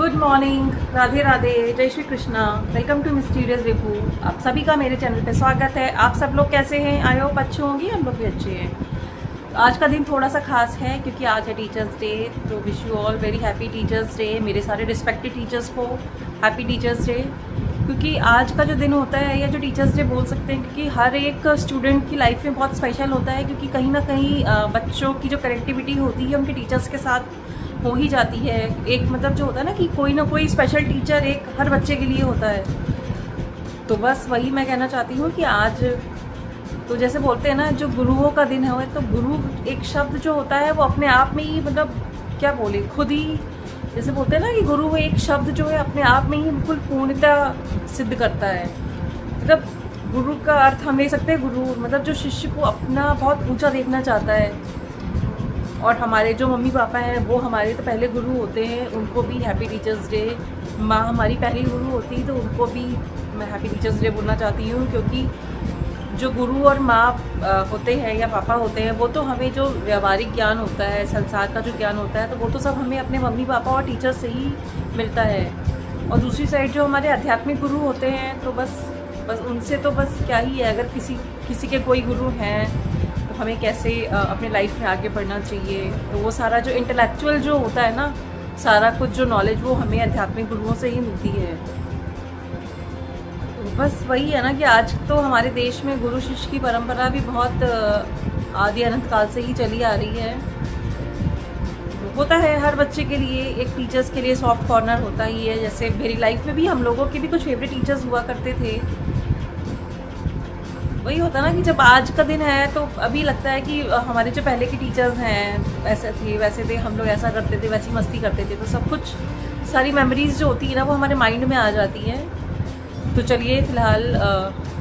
Good morning, Radhe Radhe, जय Shri Krishna. Welcome to mysterious review. आप सभी का मेरे चैनल पे स्वागत है। आप सब लोग कैसे हैं? आई होप अच्छे होंगे, हम लोग भी अच्छे हैं। आज का दिन थोड़ा सा खास है क्योंकि आज है टीचर्स डे। तो wish you all very happy teachers day. मेरे सारे रिस्पेक्टेड टीचर्स को हैप्पी टीचर्स डे। क्योंकि आज का जो दिन होता है या जो टीचर्स डे बोल सकते हैं, क्योंकि हर एक स्टूडेंट की लाइफ में बहुत स्पेशल होता है। क्योंकि कहीं ना कहीं बच्चों की जो कनेक्टिविटी होती है उनके टीचर्स के साथ हो ही जाती है। एक मतलब जो होता है ना कि कोई ना कोई स्पेशल टीचर एक हर बच्चे के लिए होता है। तो बस वही मैं कहना चाहती हूँ कि आज तो जैसे बोलते हैं ना, जो गुरुओं का दिन है, तो गुरु एक शब्द जो होता है वो अपने आप में ही मतलब क्या बोले, खुद ही जैसे बोलते हैं ना कि गुरु एक शब्द जो है अपने आप में ही बिल्कुल पूर्णता सिद्ध करता है। मतलब गुरु का अर्थ हम ले सकते हैं, गुरु मतलब जो शिष्य को अपना बहुत ऊंचा देखना चाहता है। और हमारे जो मम्मी पापा हैं वो हमारे तो पहले गुरु होते हैं, उनको भी हैप्पी टीचर्स डे। माँ हमारी पहली गुरु होती है, तो उनको भी मैं हैप्पी टीचर्स डे बोलना चाहती हूँ। क्योंकि जो गुरु और माँ होते हैं या पापा होते हैं, वो तो हमें जो व्यवहारिक ज्ञान होता है, संसार का जो ज्ञान होता है, तो वो तो सब हमें अपने मम्मी पापा और टीचर से ही मिलता है। और दूसरी साइड जो हमारे आध्यात्मिक गुरु होते हैं, तो बस उनसे तो बस क्या ही है। अगर किसी के कोई गुरु हैं तो हमें कैसे अपने लाइफ में आगे बढ़ना चाहिए, तो वो सारा जो इंटेलेक्चुअल जो होता है ना, सारा कुछ जो नॉलेज वो हमें आध्यात्मिक गुरुओं से ही मिलती है। तो बस वही है ना कि आज तो हमारे देश में गुरु शिष्य की परंपरा भी बहुत आदि अनंत काल से ही चली आ रही है। होता है हर बच्चे के लिए, एक टीचर्स के लिए सॉफ्ट कॉर्नर होता ही है। जैसे मेरी लाइफ में भी हम लोगों के भी कुछ फेवरेट टीचर्स हुआ करते थे। वही होता ना कि जब आज का दिन है तो अभी लगता है कि हमारे जो पहले के टीचर्स हैं वैसे थे, हम लोग ऐसा करते थे, वैसी मस्ती करते थे। तो सब कुछ सारी मेमोरीज जो होती है ना वो हमारे माइंड में आ जाती हैं। तो चलिए फ़िलहाल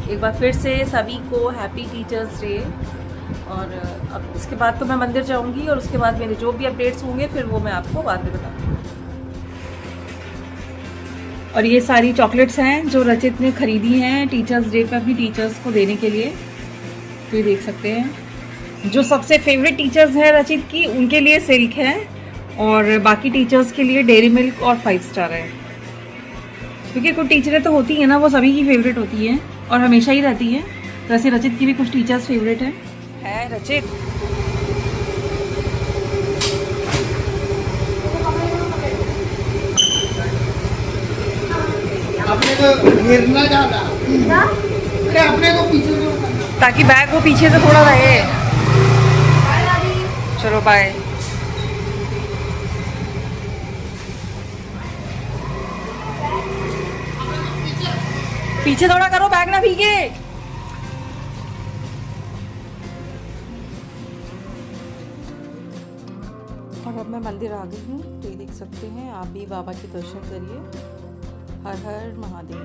एक बार फिर से सभी को हैप्पी टीचर्स डे। और अब इसके बाद तो मैं मंदिर जाऊंगी और उसके बाद मेरे जो भी अपडेट्स होंगे फिर वो मैं आपको बाद में बताऊँगी। और ये सारी चॉकलेट्स हैं जो रचित ने खरीदी हैं टीचर्स डे पे अपनी टीचर्स को देने के लिए। तो ये देख सकते हैं, जो सबसे फेवरेट टीचर्स हैं रचित की, उनके लिए सिल्क है और बाकी टीचर्स के लिए डेयरी मिल्क और 5 स्टार है। क्योंकि कुछ टीचरें तो होती हैं ना, वो सभी की फेवरेट होती हैं और हमेशा ही रहती हैं। तो ऐसे रचित की भी कुछ टीचर्स फेवरेट है रचित। अपने को घेरना ज्यादा, अरे अपने को पीछे से, ताकि बैग वो पीछे से थोड़ा रहे। चलो बाय। पीछे थोड़ा करो, बैग ना भीगे। और अब मैं मंदिर आ गई हूँ, तो ये देख सकते हैं आप भी बाबा के दर्शन करिए। हर हर महादेव।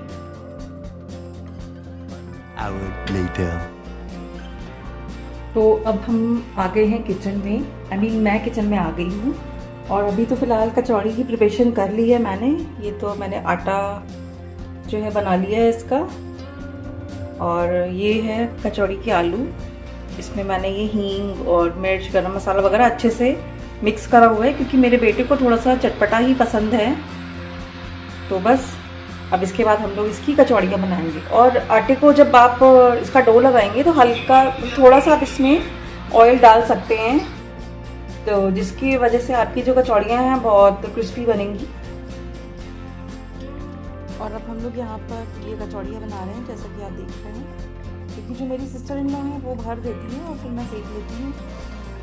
तो अब हम आ गए हैं किचन में। मैं किचन में आ गई हूँ और अभी तो फ़िलहाल कचौड़ी की प्रिपरेशन कर ली है मैंने। ये तो मैंने आटा जो है बना लिया है इसका। और ये है कचौड़ी के आलू। इसमें मैंने ये हींग और मिर्च, गरम मसाला वगैरह अच्छे से मिक्स करा हुआ है, क्योंकि मेरे बेटे को थोड़ा सा चटपटा ही पसंद है। तो बस अब इसके बाद हम लोग इसकी कचौड़ियाँ बनाएंगे। और आटे को जब आप इसका डो लगाएंगे तो हल्का थोड़ा सा आप इसमें ऑयल डाल सकते हैं, तो जिसकी वजह से आपकी जो कचौड़ियाँ हैं बहुत क्रिस्पी बनेंगी। और अब हम लोग यहाँ पर ये कचौड़ियाँ बना रहे हैं, जैसा कि आप देख रहे हैं। क्योंकि जो मेरी सिस्टर इन लॉ है वो भर देती हैं और फिर मैं सेक लेती हूँ।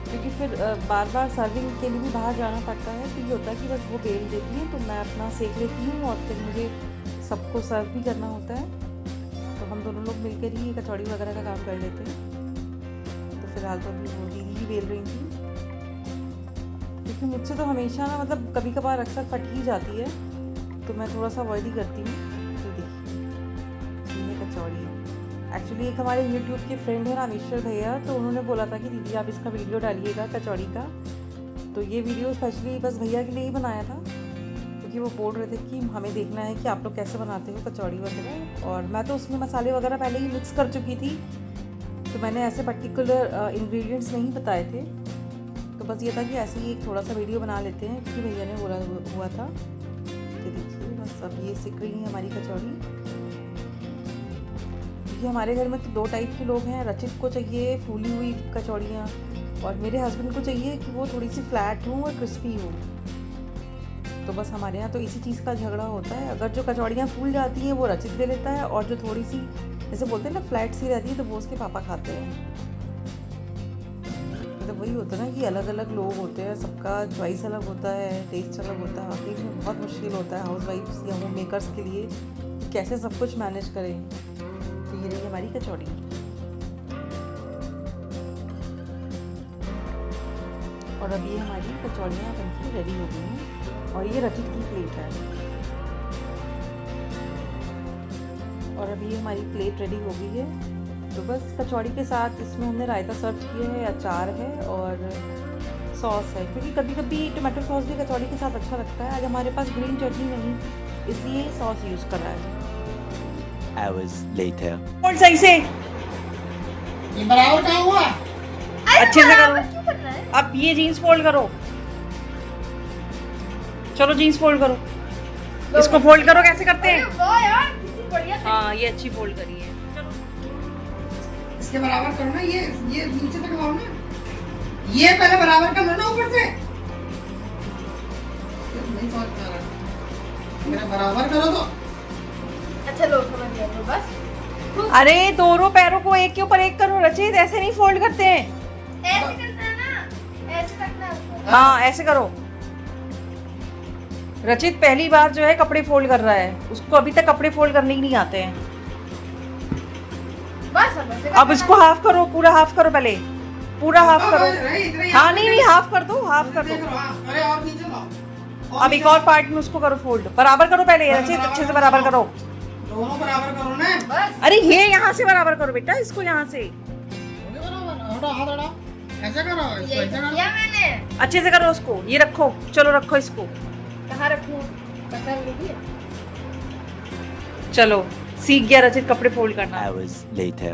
क्योंकि फिर बार बार सर्विंग के लिए भी बाहर जाना पड़ता है, तो ये होता है कि बस वो बेल देती है, तो मैं अपना सेक लेती हूँ और फिर मुझे सबको सर्व भी करना होता है। तो हम दोनों लोग मिलकर ही कचौड़ी वगैरह का काम कर लेते हैं। तो फिलहाल तो अभी वो दीदी ही बेल रही थी, क्योंकि मुझसे तो हमेशा ना मतलब कभी कभार अक्सर फट ही जाती है, तो मैं थोड़ा सा अवॉइड ही करती हूँ। तो देखिए ये कचौड़ी एक्चुअली एक हमारे यूट्यूब के फ्रेंड है रामेश्वर भैया, तो उन्होंने बोला था कि दीदी आप इसका वीडियो डालिएगा कचौड़ी का। तो ये वीडियो स्पेशली बस भैया के लिए ही बनाया था, क्योंकि वो बोल रहे थे कि हमें देखना है कि आप लोग कैसे बनाते हो कचौड़ी वगैरह। और मैं तो उसमें मसाले वगैरह पहले ही मिक्स कर चुकी थी, तो मैंने ऐसे पर्टिकुलर इंग्रेडिएंट्स नहीं बताए थे। तो बस ये था कि ऐसे ही एक थोड़ा सा वीडियो बना लेते हैं, क्योंकि भैया ने बोला हुआ था। ये देखिए बस अब ये सिक रही है हमारी कचौड़ी। क्योंकि हमारे घर में तो 2 टाइप के लोग हैं, रचित को चाहिए फूली हुई कचौड़ियाँ और मेरे हस्बैंड को चाहिए कि वो थोड़ी सी फ्लैट हो और क्रिस्पी हो। तो बस हमारे यहाँ तो इसी चीज़ का झगड़ा होता है। अगर जो कचौड़ियाँ फूल जाती हैं वो रचित ले लेता है और जो थोड़ी सी जैसे बोलते हैं ना फ्लैट सी रहती है तो वो उसके पापा खाते हैं। तो वही होता है ना कि अलग अलग लोग होते हैं, सबका चॉइस अलग होता है, टेस्ट अलग होता है। वाकई में बहुत मुश्किल होता है हाउस वाइफ्स या होम मेकर्स के लिए कि कैसे सब कुछ मैनेज करें। तो ये रही हमारी कचौड़ी। और अब ये हमारी कचौड़ियाँ बनके रेडी हो गई हैं और ये रचित की प्लेट है। और अभी ये हमारी प्लेट रेडी हो गई है। तो बस कचौड़ी के साथ इसमें हमने रायता सर्व किया है, अचार है और सॉस है, क्योंकि कभी कभी टमाटो सॉस भी कचौड़ी के साथ अच्छा लगता है। आज हमारे पास ग्रीन चटनी नहीं थी इसलिए सॉस यूज़ कर रहा है। Hours later. और सही से ये बराबर कहाँ हुआ? अच्छे से करो। अब ये जीन्स फोल्ड करो, चलो जीन्स फोल्ड करो। इसको फोल्ड करो, कैसे करते हैं? हाँ ये अच्छी फोल्ड करी है। इसके बराबर करो ना, ये नीचे तक लाओ ना। ये पहले बराबर कर लो ना ऊपर से। नहीं समझ में आ रहा। मेरा बराबर करो तो। अच्छा लो समझ गया तो बस। अरे दोनों पैरों को एक के ऊपर एक करो रचित, ऐसे नहीं फोल्ड करते हैं। ऐसे करना है ना, ऐसे करना है। हाँ ऐसे करो। रचित पहली बार जो है कपड़े फोल्ड कर रहा है, उसको अभी तक कपड़े फोल्ड करने ही नहीं आते हैं। बस ऐसे अब इसको हाफ करो, पूरा हाफ करो, पहले पूरा हाफ करो। हाँ नहीं हाफ कर दो, हाफ कर दो। अरे और नीचे लाओ। अब एक और पार्ट में उसको करो फोल्ड। बराबर करो पहले रचित, अच्छे से बराबर करो। दोनों बराबर करो ना। बस अरे ये यहाँ से बराबर करो बेटा, इसको यहाँ से बराबर हटो, हाथ हटाओ। ऐसे करो, इसको ये ऐसे करो। किया मैंने। अच्छे से करो उसको। ये रखो, चलो रखो इसको। कहाँ रखूं? पता है वो भी है। चलो सीख गया रचित कपड़े फोल्ड करना। Hours later.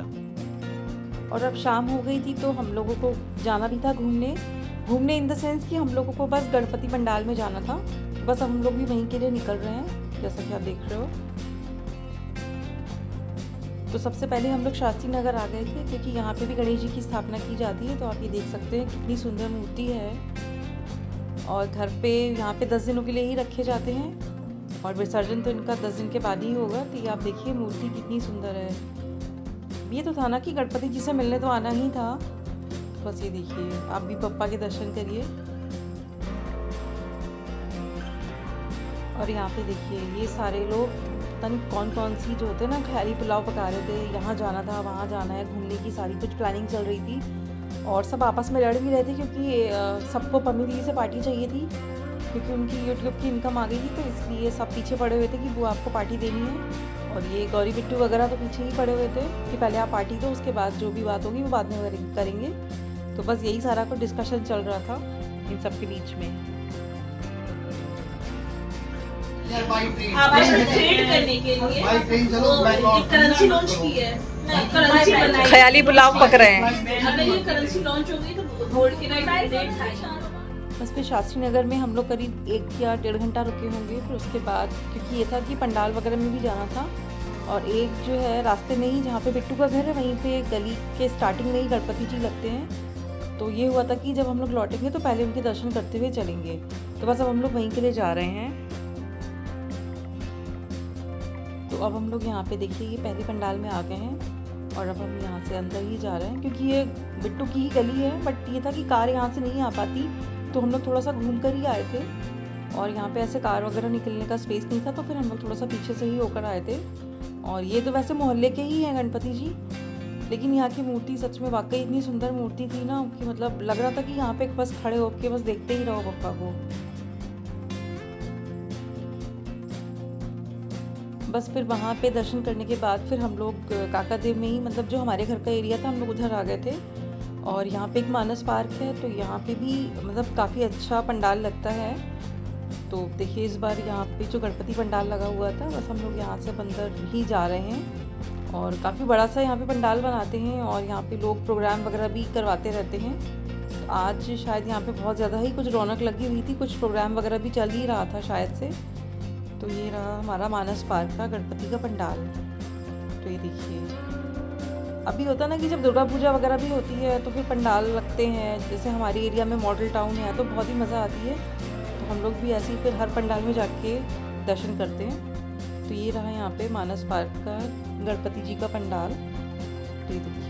और अब शाम हो गई थी तो हम लोगों को जाना भी था घूमने इन द सेंस कि हम लोगों को बस गणपति पंडाल में जाना था। बस अब हम लोग भी वहीं के लिए निकल रहे हैं, जैसा कि आप देख रहे हो। तो सबसे पहले हम लोग शास्त्री नगर आ गए थे, क्योंकि यहाँ पे भी गणेश जी की स्थापना की जाती है। तो आप ये देख सकते हैं कितनी सुंदर मूर्ति है। और घर पे यहाँ पे 10 दिनों के लिए ही रखे जाते हैं और विसर्जन तो इनका 10 दिन के बाद ही होगा। तो ये आप देखिए मूर्ति कितनी सुंदर है। ये तो था ना कि गणपति जी से मिलने तो आना ही था। बस ये देखिए, आप भी पप्पा के दर्शन करिए। और यहाँ पे देखिए ये सारे लोग पता नहीं कौन कौन सी जो होते हैं ना ख्याली पुलाव पका रहे थे। यहाँ जाना था, वहाँ जाना है, घूमने की सारी कुछ प्लानिंग चल रही थी। और सब आपस में लड़ भी रहे थे क्योंकि सबको पम्मी दीदी से पार्टी चाहिए थी, क्योंकि उनकी यूट्यूब की इनकम आ गई थी। तो इसलिए सब पीछे पड़े हुए थे कि वो आपको पार्टी देनी है। और ये गौरी बिट्टू वगैरह तो पीछे ही पड़े हुए थे कि पहले आप पार्टी दो, उसके बाद जो भी बात होगी वो बाद में करेंगे। तो बस यही सारा कुछ डिस्कशन चल रहा था इन सब के बीच में। यार बाई ट्रेन। ट्रेड करने के लिए बाई ट्रेन चलो, वो बाई एक करेंसी लॉन्च की है, करेंसी बनाई। ख्याली पुलाव पक रहे हैं। अगर ये करेंसी लॉन्च हो गई तो गोल्ड के रेट बस फिर शास्त्री नगर में हम लोग करीब 1 या 1.5 घंटा रुके होंगे। फिर उसके बाद क्योंकि ये था कि पंडाल वगैरह में भी जाना था। और एक जो है रास्ते में ही जहाँ पे बिट्टू का घर है वहीं पे गली के स्टार्टिंग में ही गणपति जी लगते हैं। तो ये हुआ था कि जब हम लोग लौटेंगे तो पहले उनके दर्शन करते हुए चलेंगे। तो बस अब हम लोग वहीं के लिए जा रहे हैं। तो अब हम लोग यहाँ पे देखिए ये पहले पंडाल में आ गए हैं और अब हम यहाँ से अंदर ही जा रहे हैं, क्योंकि ये बिट्टू की ही गली है। बट ये था कि कार यहाँ से नहीं आ पाती, तो हम लोग थोड़ा सा घूम कर ही आए थे। और यहाँ पे ऐसे कार वगैरह निकलने का स्पेस नहीं था, तो फिर हम लोग थोड़ा सा पीछे से ही होकर आए थे। और ये तो वैसे मोहल्ले के ही हैं गणपति जी, लेकिन यहाँ की मूर्ति सच में वाकई इतनी सुंदर मूर्ति थी ना कि मतलब लग रहा था कि यहाँ पे बस खड़े होकर बस देखते ही रहो पप्पा को। बस फिर वहाँ पे दर्शन करने के बाद फिर हम लोग काकादेव में ही, मतलब जो हमारे घर का एरिया था, हम लोग उधर आ गए थे। और यहाँ पे एक मानस पार्क है, तो यहाँ पे भी मतलब काफ़ी अच्छा पंडाल लगता है। तो देखिए इस बार यहाँ पे जो गणपति पंडाल लगा हुआ था, बस हम लोग यहाँ से अंदर ही जा रहे हैं। और काफ़ी बड़ा सा यहाँ पे पंडाल बनाते हैं और यहाँ पे लोग प्रोग्राम वगैरह भी करवाते रहते हैं। तो आज शायद यहाँ पे बहुत ज़्यादा ही कुछ रौनक लगी हुई थी, कुछ प्रोग्राम वगैरह भी चल ही रहा था शायद से। तो ये रहा हमारा मानस पार्क का गणपति का पंडाल। तो ये देखिए, अभी होता ना कि जब दुर्गा पूजा वगैरह भी होती है तो फिर पंडाल लगते हैं, जैसे हमारे एरिया में मॉडल टाउन है तो बहुत ही मज़ा आती है। तो हम लोग भी ऐसे ही फिर हर पंडाल में जाके दर्शन करते हैं। तो ये रहा यहाँ पे मानस पार्क का गणपति जी का पंडाल। तो ये देखिए,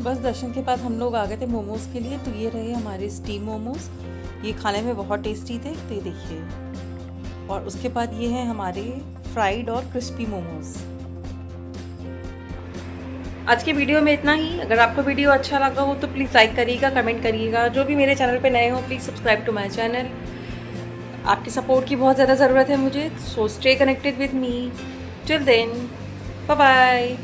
बस दर्शन के बाद हम लोग आ गए थे मोमोज़ के लिए। तो ये रहे हमारे स्टीम मोमोज़, ये खाने में बहुत टेस्टी थे। तो ये देखिए, और उसके बाद ये हैं हमारे फ्राइड और क्रिस्पी मोमोज़। आज के वीडियो में इतना ही। अगर आपको वीडियो अच्छा लगा हो तो प्लीज़ लाइक करिएगा, कमेंट करिएगा। जो भी मेरे चैनल पे नए हो please subscribe to my channel. आपकी सपोर्ट की बहुत ज़्यादा ज़रूरत है मुझे। So stay connected with me. Till then, bye bye.